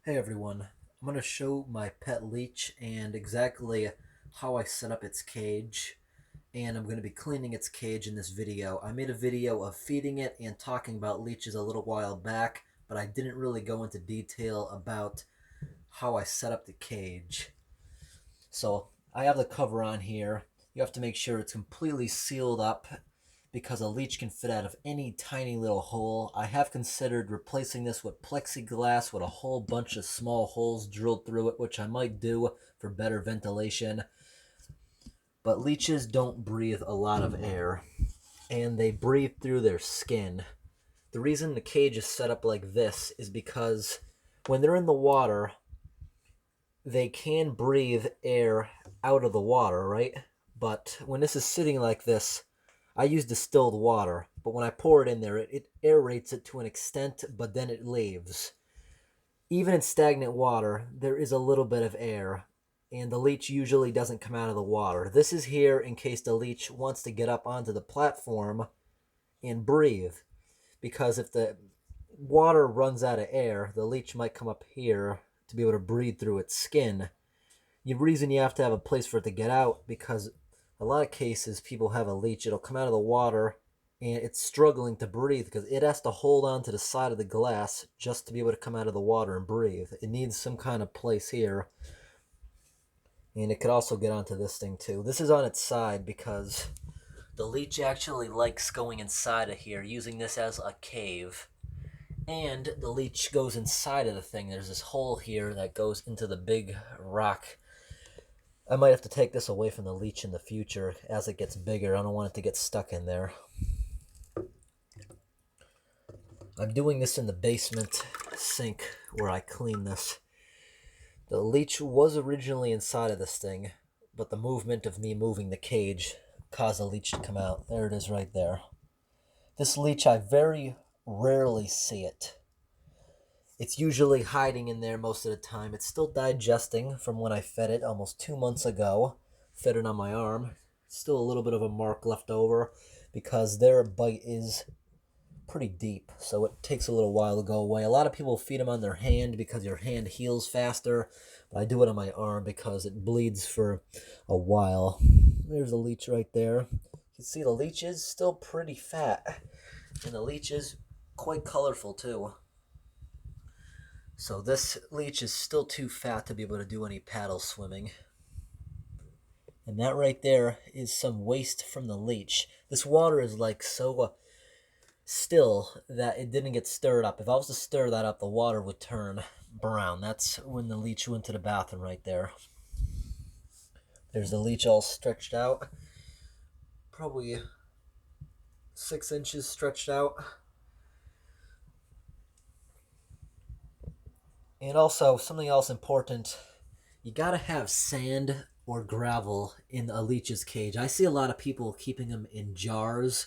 Hey everyone, I'm going to show my pet leech and exactly how I set up its cage, and I'm going to be cleaning its cage in this video. I made a video of feeding it and talking about leeches a little while back, but I didn't really go into detail about how I set up the cage. So I have the cover on here. You have to make sure it's completely sealed up because a leech can fit out of any tiny little hole. I have considered replacing this with plexiglass with a whole bunch of small holes drilled through it, which I might do for better ventilation. But leeches don't breathe a lot of air, and they breathe through their skin. The reason the cage is set up like this is because when they're in the water, they can breathe air out of the water, right? But when this is sitting like this, I use distilled water, but when I pour it in there, it aerates it to an extent, but then it leaves. Even in stagnant water, there is a little bit of air, and the leech usually doesn't come out of the water. This is here in case the leech wants to get up onto the platform and breathe, because if the water runs out of air, the leech might come up here to be able to breathe through its skin. The reason you have to have a place for it to get out, because a lot of cases people have a leech, it'll come out of the water and it's struggling to breathe because it has to hold on to the side of the glass just to be able to come out of the water and breathe. It needs some kind of place here, and it could also get onto this thing too. This is on its side because the leech actually likes going inside of here, using this as a cave. And the leech goes inside of the thing. There's this hole here that goes into the big rock. I might have to take this away from the leech in the future as it gets bigger. I don't want it to get stuck in there. I'm doing this in the basement sink where I clean this. The leech was originally inside of this thing, but the movement of me moving the cage caused the leech to come out. There it is right there. This leech, I very rarely see it. It's usually hiding in there most of the time. It's still digesting from when I fed it almost 2 months ago. Fed it on my arm. Still a little bit of a mark left over because their bite is pretty deep, so it takes a little while to go away. A lot of people feed them on their hand because your hand heals faster, but I do it on my arm because it bleeds for a while. There's a leech right there. You can see the leech is still pretty fat, and the leech is quite colorful too. So this leech is still too fat to be able to do any paddle swimming. And that right there is some waste from the leech. This water is like so still that it didn't get stirred up. If I was to stir that up, the water would turn brown. That's when the leech went to the bathroom right there. There's the leech all stretched out. Probably 6 inches stretched out. And also, something else important, you gotta have sand or gravel in a leech's cage. I see a lot of people keeping them in jars,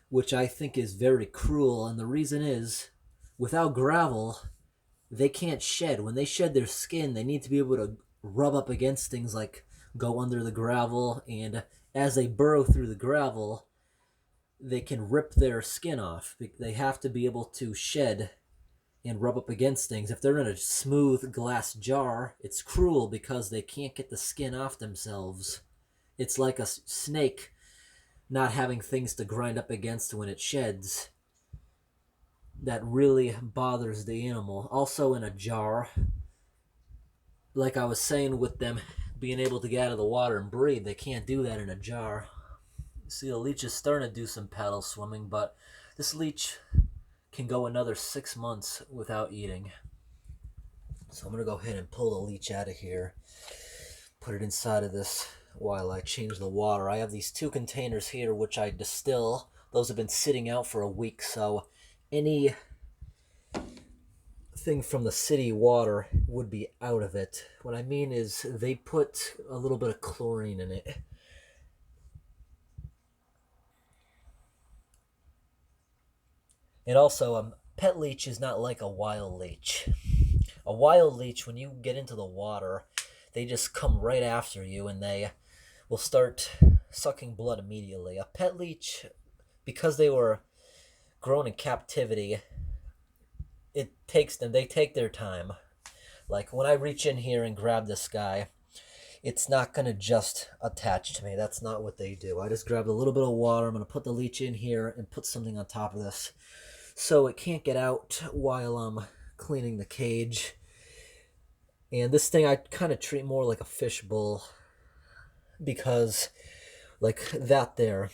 which I think is very cruel. And the reason is, without gravel, they can't shed. When they shed their skin, they need to be able to rub up against things like go under the gravel. And as they burrow through the gravel, they can rip their skin off. They have to be able to shed and rub up against things. If they're in a smooth glass jar, it's cruel because they can't get the skin off themselves. It's like a snake not having things to grind up against when it sheds. That really bothers the animal. Also, in a jar, like I was saying, with them being able to get out of the water and breathe, they can't do that in a jar. See, the leech is starting to do some paddle swimming, but this leech can go another 6 months without eating. So I'm going to go ahead and pull the leech out of here, put it inside of this while I change the water. I have these 2 containers here which I distill. Those have been sitting out for a week, so any thing from the city water would be out of it. What I mean is they put a little bit of chlorine in it. And also, a pet leech is not like a wild leech. A wild leech, when you get into the water, they just come right after you and they will start sucking blood immediately. A pet leech, because they were grown in captivity, they take their time. Like when I reach in here and grab this guy, it's not going to just attach to me. That's not what they do. I just grabbed a little bit of water. I'm going to put the leech in here and put something on top of this so it can't get out while I'm cleaning the cage. And this thing I kind of treat more like a fish bowl, because like that there,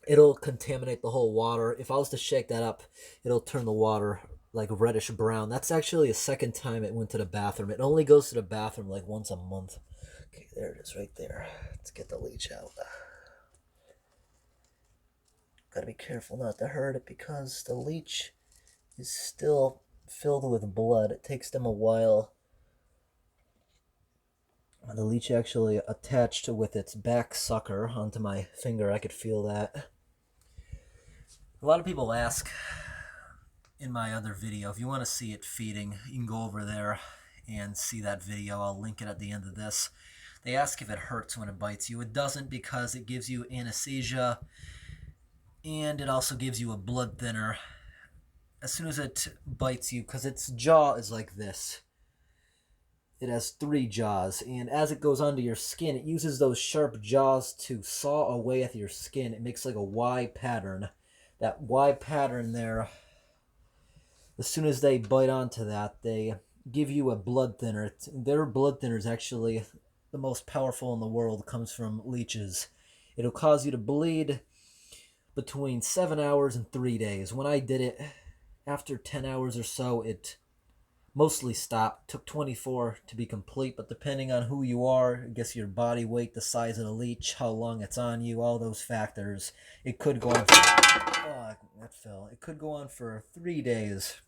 it'll contaminate the whole water. If I was to shake that up, it'll turn the water like reddish brown. That's actually the second time it went to the bathroom. It only goes to the bathroom like once a month. Okay, there it is right there. Let's get the leech out. Gotta be careful not to hurt it because the leech is still filled with blood. It takes them a while. The leech actually attached with its back sucker onto my finger. I could feel that. A lot of people ask in my other video, if you want to see it feeding, you can go over there and see that video. I'll link it at the end of this. They ask if it hurts when it bites you. It doesn't, because it gives you anesthesia, and it also gives you a blood thinner as soon as it bites you, because its jaw is like this. It has 3 jaws, and as it goes onto your skin, it uses those sharp jaws to saw away at your skin. It makes like a Y pattern. That Y pattern there, as soon as they bite onto that, they give you a blood thinner. Their blood thinner is actually the most powerful in the world. It comes from leeches. It'll cause you to bleed between 7 hours and 3 days. When I did it, after 10 hours or so, it mostly stopped. Took 24 to be complete, but depending on who you are, I guess your body weight, the size of the leech, how long it's on you, all those factors, it could go on for, it could go on for 3 days.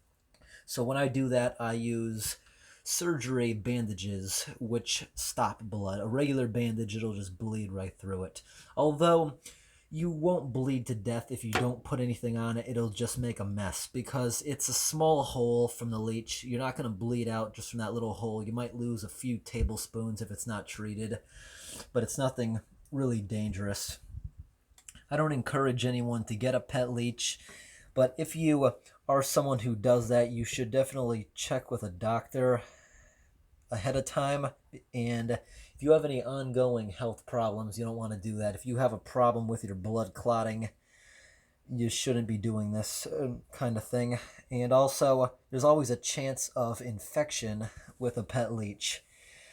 So when I do that, I use surgery bandages, which stop blood. A regular bandage, it'll just bleed right through it. Although you won't bleed to death if you don't put anything on it. It'll just make a mess because it's a small hole from the leech. You're not going to bleed out just from that little hole. You might lose a few tablespoons if it's not treated, but it's nothing really dangerous. I don't encourage anyone to get a pet leech, but if you are someone who does that, you should definitely check with a doctor ahead of time. And if you have any ongoing health problems, you don't want to do that. If you have a problem with your blood clotting, you shouldn't be doing this kind of thing. And also, there's always a chance of infection with a pet leech.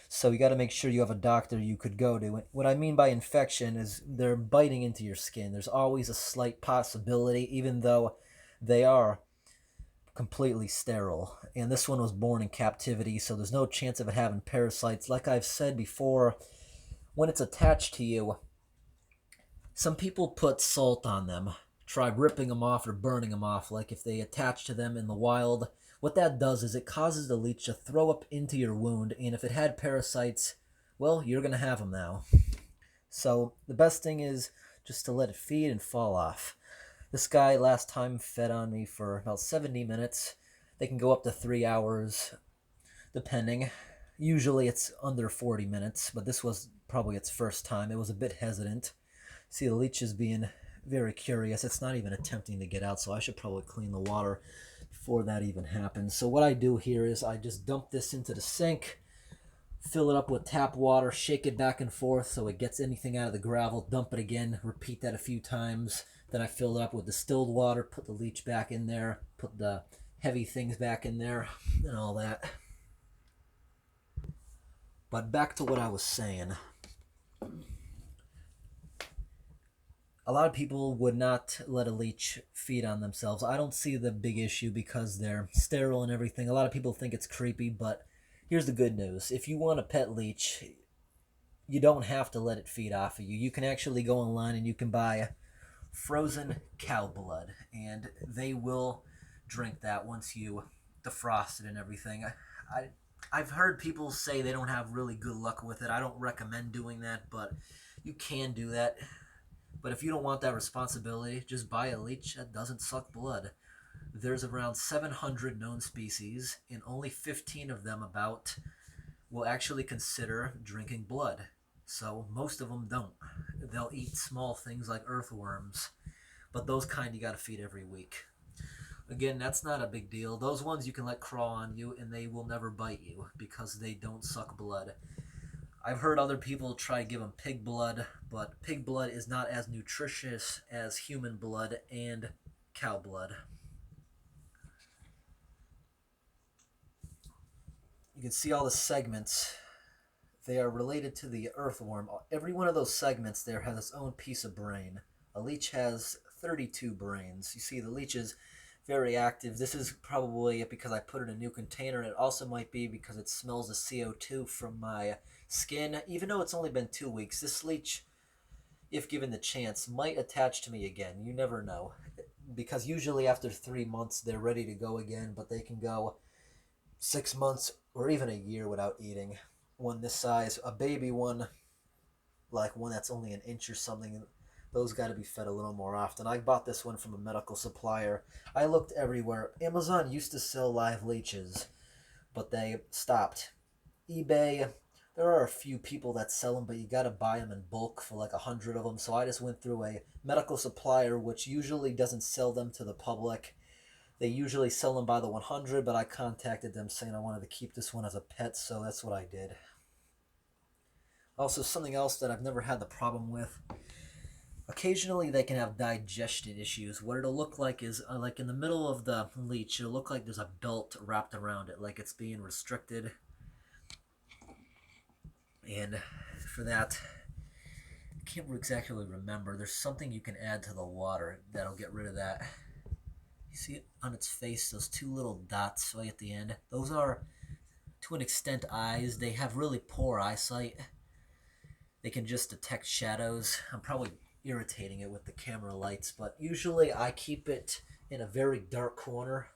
So you got to make sure you have a doctor you could go to. What I mean by infection is they're biting into your skin. There's always a slight possibility, even though they are completely sterile. And this one was born in captivity, so there's no chance of it having parasites. Like I've said before, when it's attached to you, some people put salt on them. Try ripping them off or burning them off, like if they attach to them in the wild. What that does is it causes the leech to throw up into your wound, and if it had parasites, well, you're going to have them now. So the best thing is just to let it feed and fall off. This guy last time fed on me for about 70 minutes. They can go up to 3 hours, depending. Usually it's under 40 minutes, but this was probably its first time. It was a bit hesitant. See, the leech is being very curious. It's not even attempting to get out, so I should probably clean the water before that even happens. So what I do here is I just dump this into the sink, fill it up with tap water, shake it back and forth so it gets anything out of the gravel, dump it again, repeat that a few times. Then I fill it up with distilled water, put the leech back in there, put the heavy things back in there, and all that. But back to what I was saying. A lot of people would not let a leech feed on themselves. I don't see the big issue because they're sterile and everything. A lot of people think it's creepy, but here's the good news. If you want a pet leech, you don't have to let it feed off of you. You can actually go online and you can buy frozen cow blood, and they will drink that once you defrost it and everything. I've heard people say they don't have really good luck with it. I don't recommend doing that, but you can do that. But if you don't want that responsibility, just buy a leech that doesn't suck blood. There's around 700 known species, and only 15 of them about will actually consider drinking blood. So most of them don't. They'll eat small things like earthworms, but those kind you gotta feed every week. Again, that's not a big deal. Those ones you can let crawl on you and they will never bite you because they don't suck blood. I've heard other people try to give them pig blood, but pig blood is not as nutritious as human blood and cow blood. You can see all the segments. They are related to the earthworm. Every one of those segments there has its own piece of brain. A leech has 32 brains. You see, the leech is very active. This is probably because I put it in a new container. It also might be because it smells the CO2 from my skin. Even though it's only been 2 weeks, this leech, if given the chance, might attach to me again. You never know. Because usually after 3 months, they're ready to go again, but they can go 6 months or even a year without eating. One this size, a baby one, like one that's only an inch or something, those got to be fed a little more often. I bought this one from a medical supplier. I looked everywhere. Amazon used to sell live leeches, but they stopped. eBay, there are a few people that sell them, but you got to buy them in bulk for like 100 of them. So I just went through a medical supplier, which usually doesn't sell them to the public. They usually sell them by the 100, but I contacted them saying I wanted to keep this one as a pet, so that's what I did. Also, something else that I've never had the problem with, occasionally they can have digestion issues. What it'll look like is, like in the middle of the leech, it'll look like there's a belt wrapped around it, like it's being restricted. And for that, I can't exactly remember. There's something you can add to the water that'll get rid of that. You see it on its face, those two little dots right at the end? Those are, to an extent, eyes. They have really poor eyesight. They can just detect shadows. I'm probably irritating it with the camera lights, but usually I keep it in a very dark corner.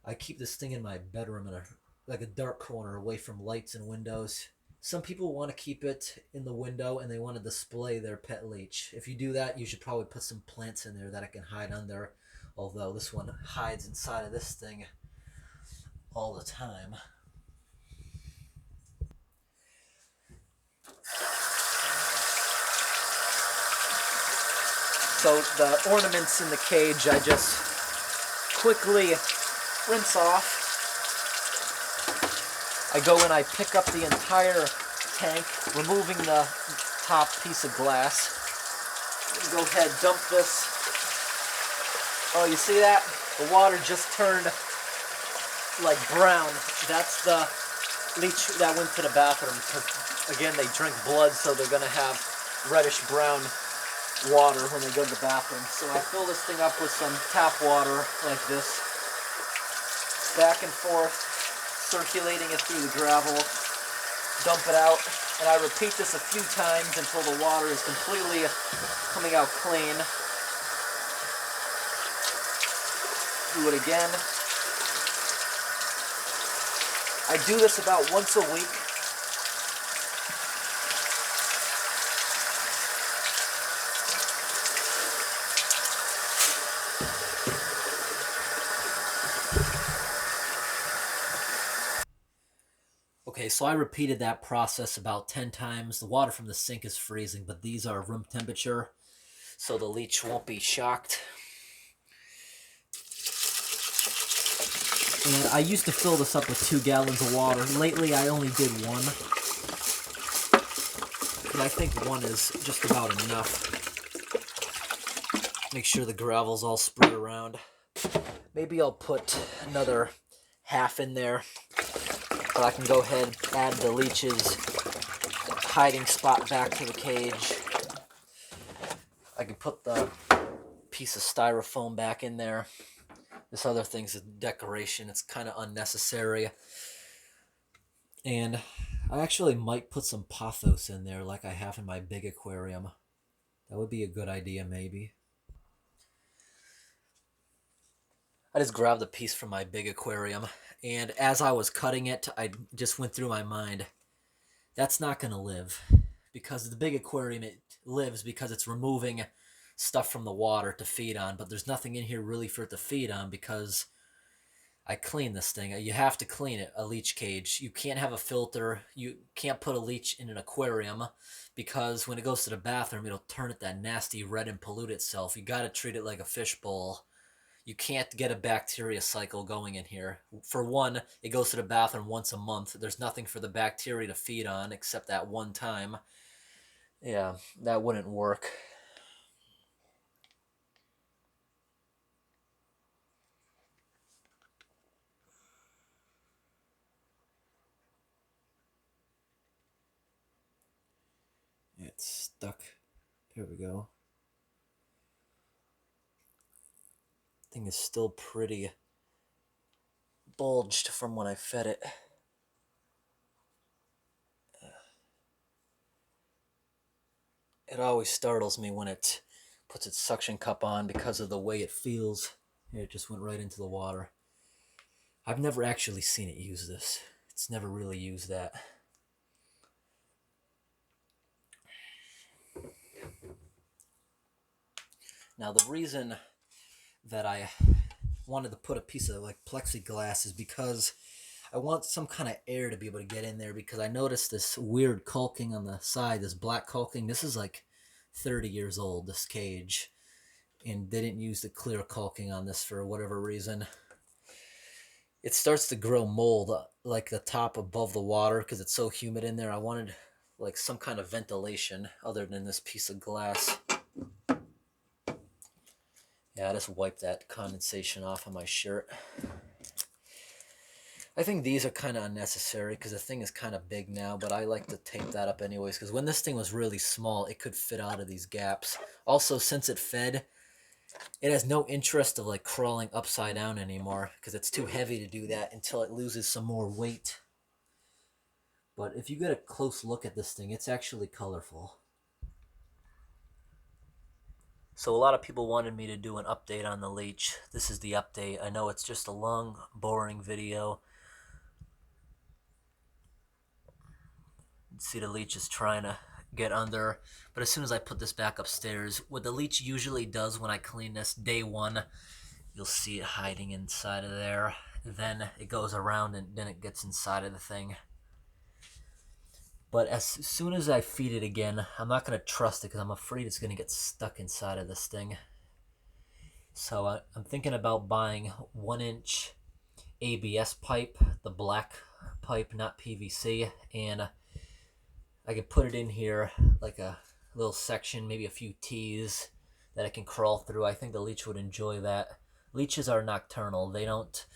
I keep this thing in my bedroom in a dark corner away from lights and windows. Some people want to keep it in the window and they want to display their pet leech. If you do that, you should probably put some plants in there that it can hide under. Although this one hides inside of this thing all the time. So the ornaments in the cage, I just quickly rinse off. I go in, I pick up the entire tank, removing the top piece of glass. Go ahead, dump this. Oh, you see that? The water just turned like brown. That's the leech that went to the bathroom. Again, they drink blood, so they're going to have reddish brown water when they go to the bathroom. So I fill this thing up with some tap water like this, back and forth, circulating it through the gravel, dump it out, and I repeat this a few times until the water is completely coming out clean. Do it again. I do this about once a week. Okay, so I repeated that process about 10 times. The water from the sink is freezing, but these are room temperature, so the leech won't be shocked. And I used to fill this up with 2 gallons of water. Lately, I only did 1. But I think 1 is just about enough. Make sure the gravel's all spread around. Maybe I'll put another half in there. But I can go ahead and add the leech's hiding spot back to the cage. I can put the piece of styrofoam back in there. This other thing's a decoration. It's kind of unnecessary. And I actually might put some pothos in there like I have in my big aquarium. That would be a good idea, maybe. I just grabbed a piece from my big aquarium, and as I was cutting it, I just went through my mind, that's not going to live. Because the big aquarium, it lives because it's removing stuff from the water to feed on, but there's nothing in here really for it to feed on because I clean this thing. You have to clean it, a leech cage. You can't have a filter. You can't put a leech in an aquarium because when it goes to the bathroom, it'll turn it that nasty red and pollute itself. You got to treat it like a fish bowl. You can't get a bacteria cycle going in here. For one, it goes to the bathroom once a month. There's nothing for the bacteria to feed on except that one time. Yeah, that wouldn't work. It's stuck. There we go. Thing is still pretty bulged from when I fed it. It always startles me when it puts its suction cup on because of the way it feels. It just went right into the water. I've never actually seen it use this. It's never really used that. Now the reason that I wanted to put a piece of like plexiglass is because I want some kind of air to be able to get in there, because I noticed this weird caulking on the side, this black caulking. This is like 30 years old, this cage, and they didn't use the clear caulking on this for whatever reason. It starts to grow mold like the top above the water because it's so humid in there. I wanted like some kind of ventilation other than this piece of glass. Yeah, I just wiped that condensation off on my shirt. I think these are kind of unnecessary because the thing is kind of big now, but I like to tape that up anyways because when this thing was really small, it could fit out of these gaps. Also, since it fed, it has no interest of like crawling upside down anymore because it's too heavy to do that until it loses some more weight. But if you get a close look at this thing, it's actually colorful. So a lot of people wanted me to do an update on the Leech. This is the update. I know it's just a long, boring video. See, the Leech is trying to get under, but as soon as I put this back upstairs, what the Leech usually does when I clean this, day one, you'll see it hiding inside of there. Then it goes around and then it gets inside of the thing. But as soon as I feed it again, I'm not going to trust it because I'm afraid it's going to get stuck inside of this thing. So I'm thinking about buying 1-inch ABS pipe, the black pipe, not PVC, and I can put it in here like a little section, maybe a few T's that I can crawl through. I think the Leech would enjoy that. Leeches are nocturnal. They don't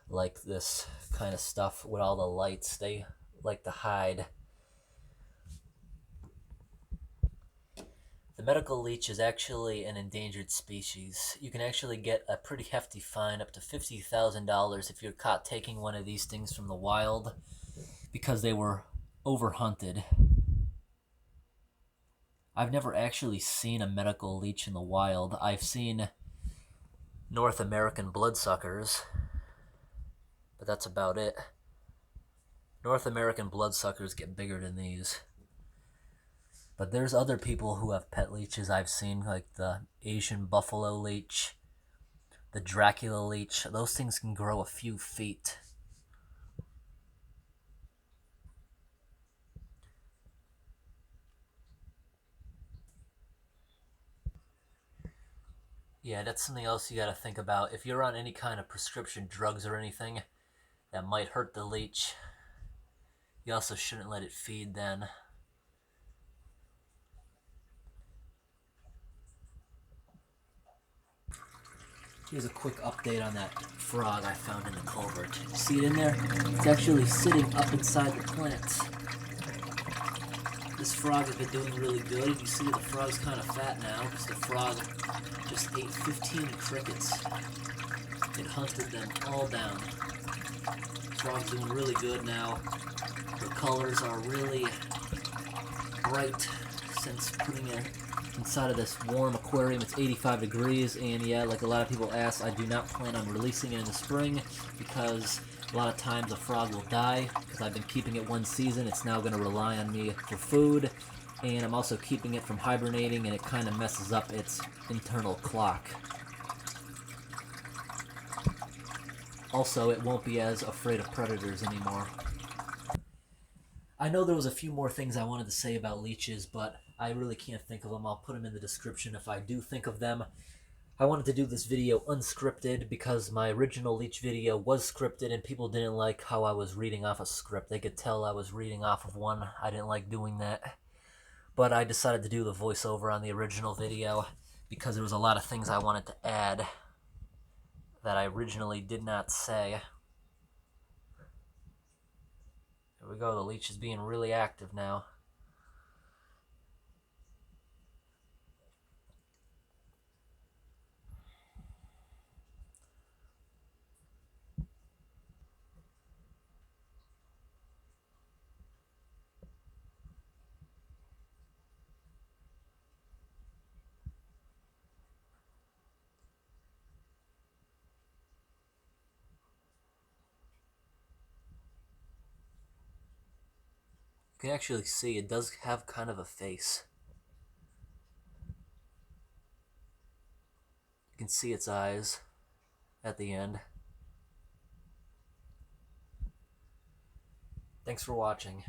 like this kind of stuff with all the lights. They like to hide. The medical leech is actually an endangered species. You can actually get a pretty hefty fine, up to $50,000, if you're caught taking one of these things from the wild because they were overhunted. I've never actually seen a medical leech in the wild. I've seen North American bloodsuckers, but that's about it. North American bloodsuckers get bigger than these. But there's other people who have pet leeches I've seen, like the Asian buffalo leech, the Dracula leech. Those things can grow a few feet. Yeah, that's something else you gotta think about. If you're on any kind of prescription drugs or anything that might hurt the leech, you also shouldn't let it feed then. Here's a quick update on that frog I found in the culvert. See it in there? It's actually sitting up inside the plants. This frog has been doing really good. You see the frog's kind of fat now because the frog just ate 15 crickets. It hunted them all down. The frog's doing really good now. Her colors are really bright since putting it inside of this warm aquarium. It's 85 degrees, and yeah, like a lot of people ask, I do not plan on releasing it in the spring because a lot of times the frog will die because I've been keeping it one season. It's now going to rely on me for food, and I'm also keeping it from hibernating, and it kind of messes up its internal clock. Also, it won't be as afraid of predators anymore. I know there was a few more things I wanted to say about leeches, but I really can't think of them. I'll put them in the description if I do think of them. I wanted to do this video unscripted because my original Leech video was scripted and people didn't like how I was reading off a script. They could tell I was reading off of one. I didn't like doing that. But I decided to do the voiceover on the original video because there was a lot of things I wanted to add that I originally did not say. Here we go, the leech is being really active now. You can actually see it does have kind of a face. You can see its eyes at the end. Thanks for watching.